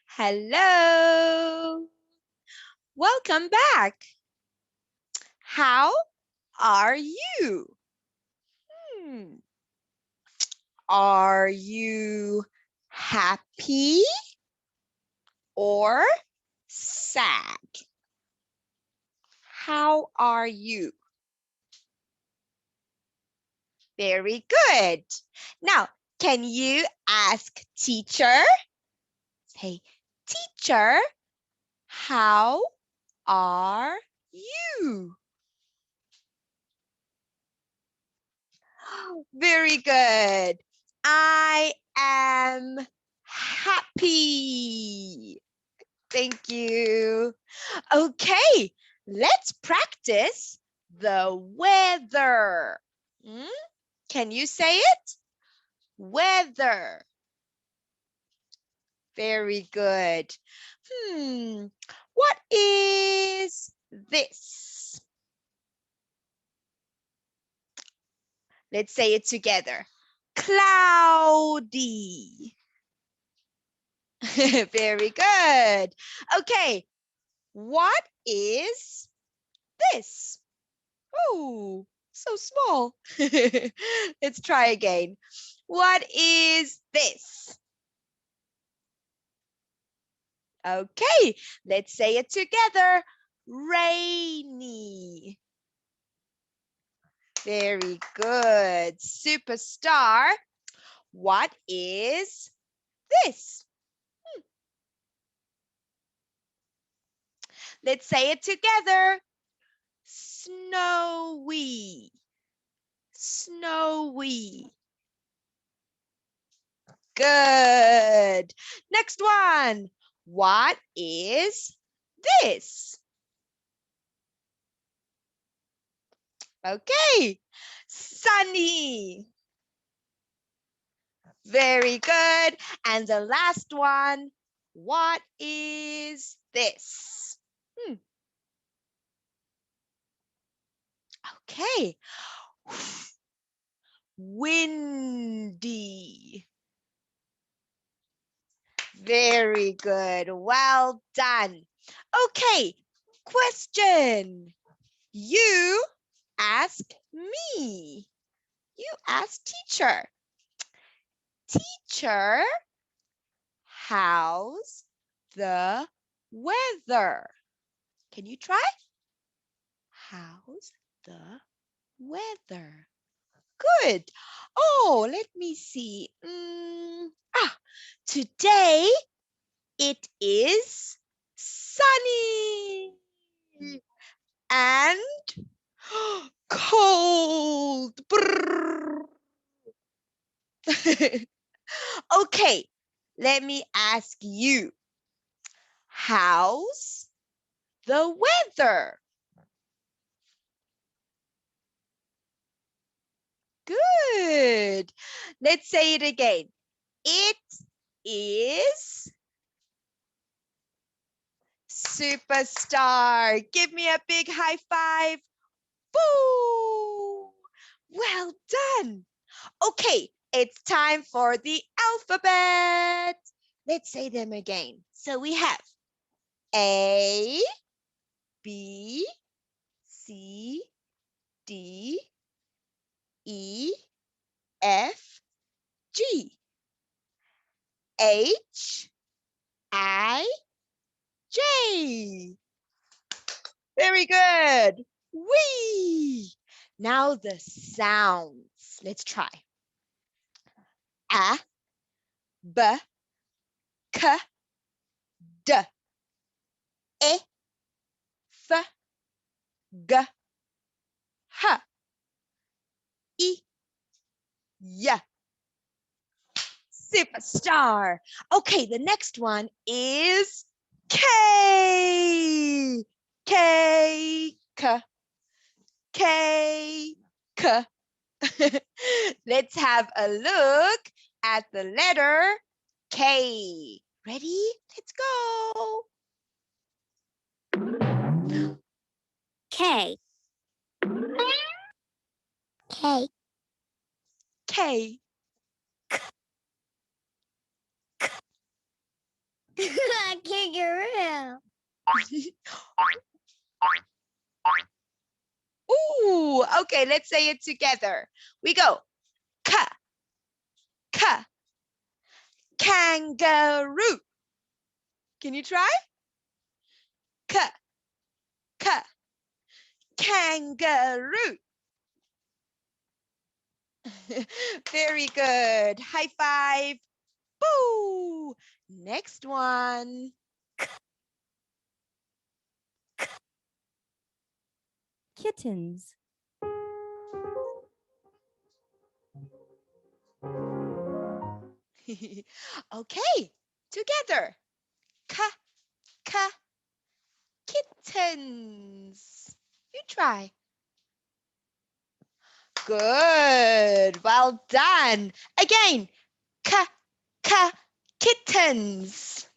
Hello. Welcome back. How are you? Hmm. Are you happy or sad? How are you? Very good. Now, can you ask teacher? Say, teacher, how are you? Very good. I am happy. Thank you. Okay, let's practice the weather. Hmm? Can you say it? Weather. Very good. What is this? Let's say it together. Cloudy. Very good. Okay, what is this? Oh, so small. Let's try again. What is this? Okay, let's say it together. Rainy. Very good. Superstar. What is this? Let's say it together. Snowy. Snowy. Good. Next one. What is this? Okay. Sunny. Very good. And the last one. What is this? Okay. Windy. Very good. Well done. Okay. Question. You ask me. You ask teacher. Teacher, how's the weather? Can you try? How's the weather? Good. Oh, let me see. Today it is sunny and cold. Okay, let me ask you. How's the weather? Good. Let's say it again. It is superstar. Give me a big high five. Boo! Well done. Okay, it's time for the alphabet. Let's say them again. So we have A, B, C, D, E, F, G, H, I, J. Very good. Wee. Now the sounds. Let's try. A, B, K, D, E, F, G, H, I, Y. Superstar. Okay, the next one is K. K, K, K, K. Let's have a look at the letter K. Ready? Let's go. K. K. K. Kangaroo. Ooh, okay, let's say it together. We go. Ka, ka, kangaroo. Can you try? Ka, ka, kangaroo. Very good. High five. Boo. Next one. Kittens. Okay, together. Ka, ka, kittens. You try. Good. Well done. Again. Ka, ka, kittens.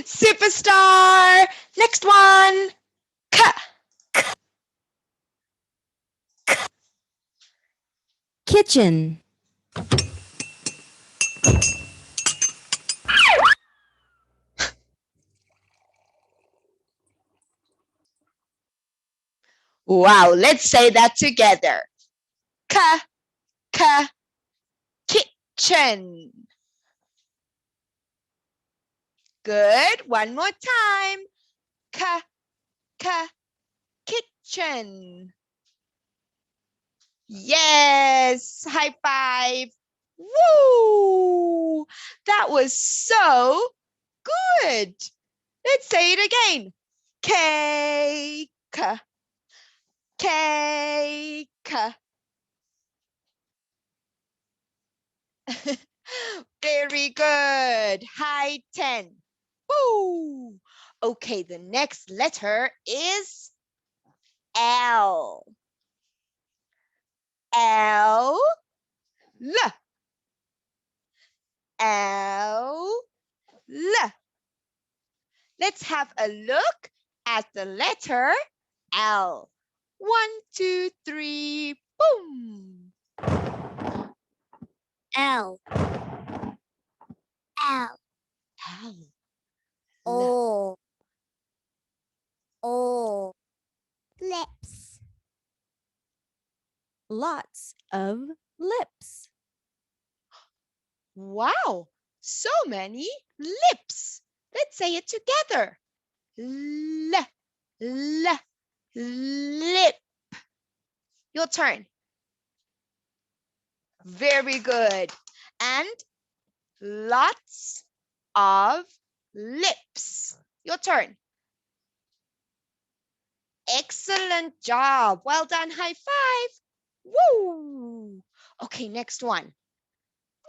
Superstar. Next one. Ka. Kitchen. Wow, let's say that together. Ka, ka, kitchen. Good. One more time. Ka, ka, kitchen. Yes. High five. Woo! That was so good. Let's say it again. Cake. Cake. Very good. High 10. Woo! Okay, the next letter is L. L. L. L. L. Let's have a look at the letter L. 1, 2, 3, boom. L. L. L. O. O. Lips. Lots of lips. Wow, so many lips. Let's say it together. L, l, lip. Your turn. Very good. And lots of lips. Your turn. Excellent job. Well done. High five. Woo. Okay, next one.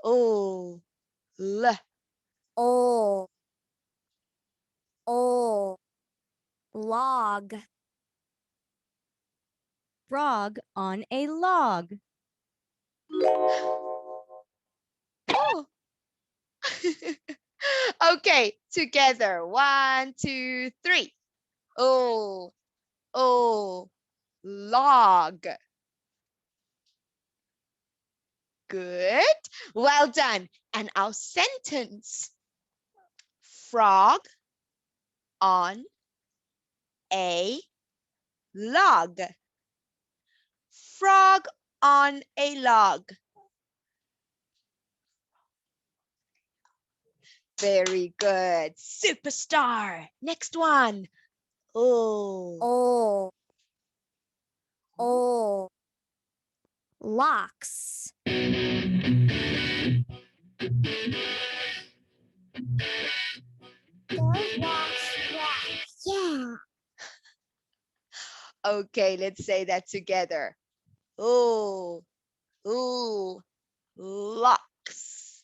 O, l. O. O. Log. Frog on a log. Oh. Okay, together. 1, 2, 3. O, log. Good. Well done. And our sentence. Frog on a log. Frog on a log. Very good. Superstar. Next one. Oh. O. O. Locks. Yeah. Okay, let's say that together. Oh, locks.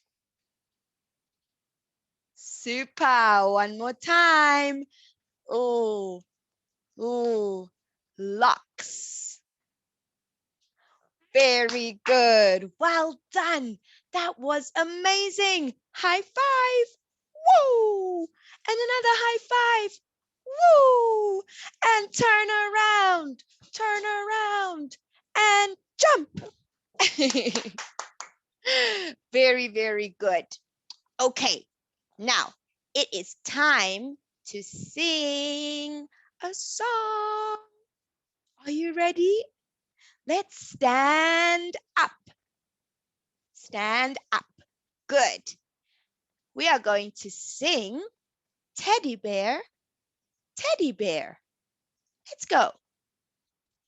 Super. One more time. Oh, locks. Very good. Well done. That was amazing. High five. Woo! And another high five. Woo! And turn around, and jump. Very, very good. Okay, now it is time to sing a song. Are you ready? Let's stand up. Stand up. Good. We are going to sing Teddy Bear, Teddy Bear. Let's go.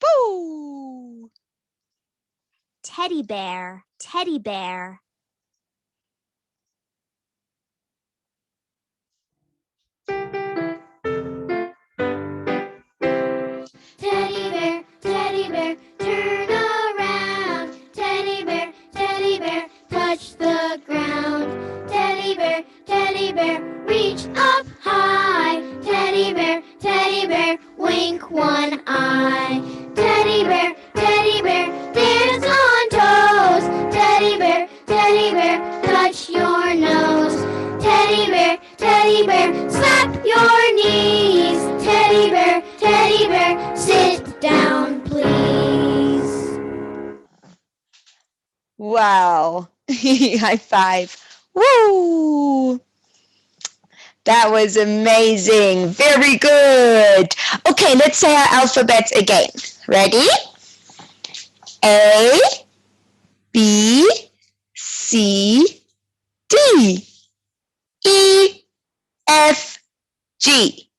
Boo! Teddy bear, teddy bear. Teddy bear, turn around. Teddy bear, touch the ground. Teddy bear, reach up high. Teddy bear, wink one eye. Teddy bear, dance on toes. Teddy bear, touch your nose. Teddy bear, slap your knees. Teddy bear, sit down, please. Wow. High five. Woo! That was amazing. Very good. Okay, let's say our alphabets again. Ready? A, B, C, D, E, F, G,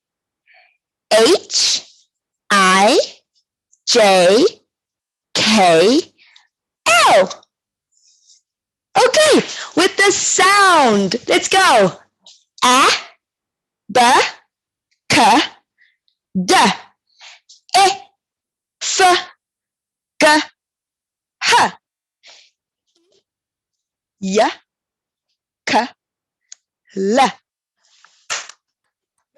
H, I, J, K, L. Okay, with the sound. Let's go. A, B, K, D, E, F, G, H, Y, K, L.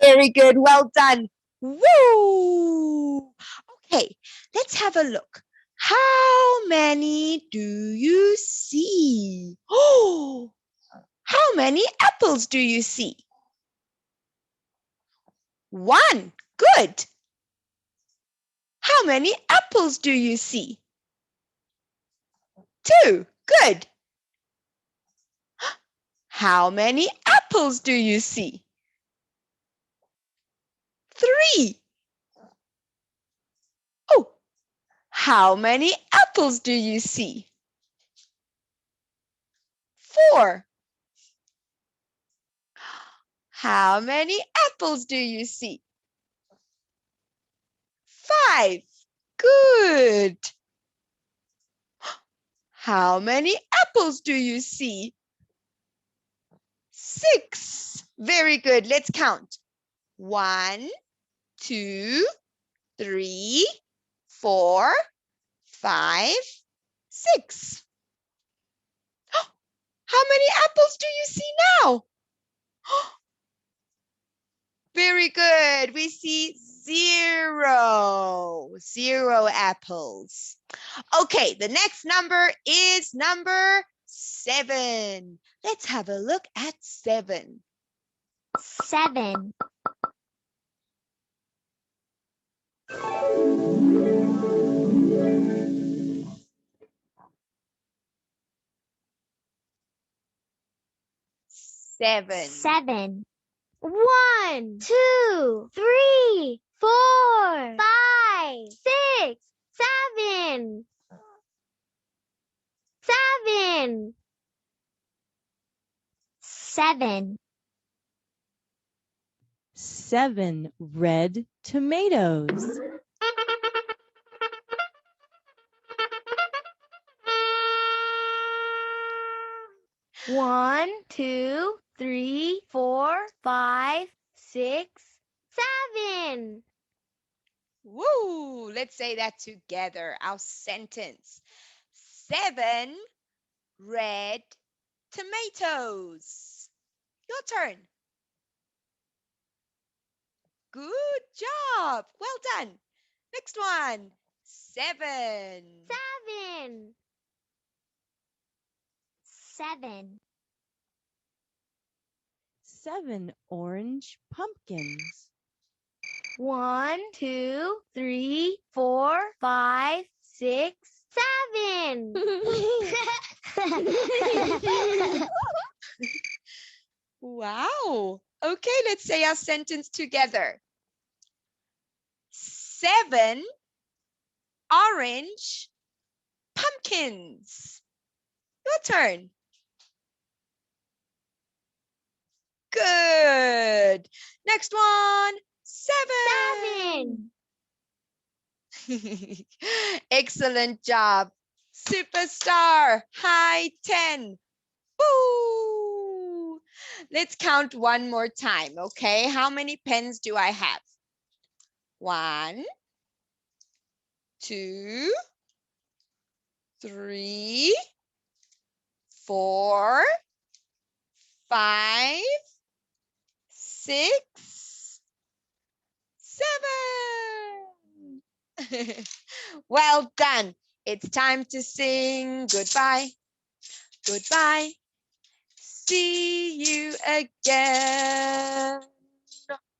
Very good. Well done. Woo! Okay, let's have a look. How many do you see? Oh, how many apples do you see? 1. Good. How many apples do you see? 2. Good. How many apples do you see? 3. Oh, how many apples do you see? 4. How many apples do you see? 5. Good. How many apples do you see? 6. Very good. Let's count. 1, 2, 3, 4, 5, 6. How many apples do you see now? Very good. We see 0. 0 apples. Okay, the next number is number 7. Let's have a look at 7. 7. 7. 7. 1, 2, 3, 4, 5, 6, 7. 7. 7. 7 red tomatoes. 1, 2, 3, 4, 5, 6, 7. Woo! Let's say that together. Our sentence. 7 red tomatoes. Your turn. Good job. Well done. Next one. 7. 7. 7. 7 orange pumpkins. 1, 2, 3, 4, 5, 6, 7. Wow. Okay, let's say our sentence together. 7 orange pumpkins. Your turn. Good. Next one. 7. 7. Excellent job. Superstar. High 10. Woo! Let's count one more time, okay? How many pens do I have? 1, 2, 3, 4, 5, 6, 7. Well done. It's time to sing goodbye. Goodbye. See you again.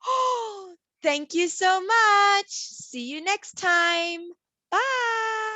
Oh, thank you so much. See you next time. Bye.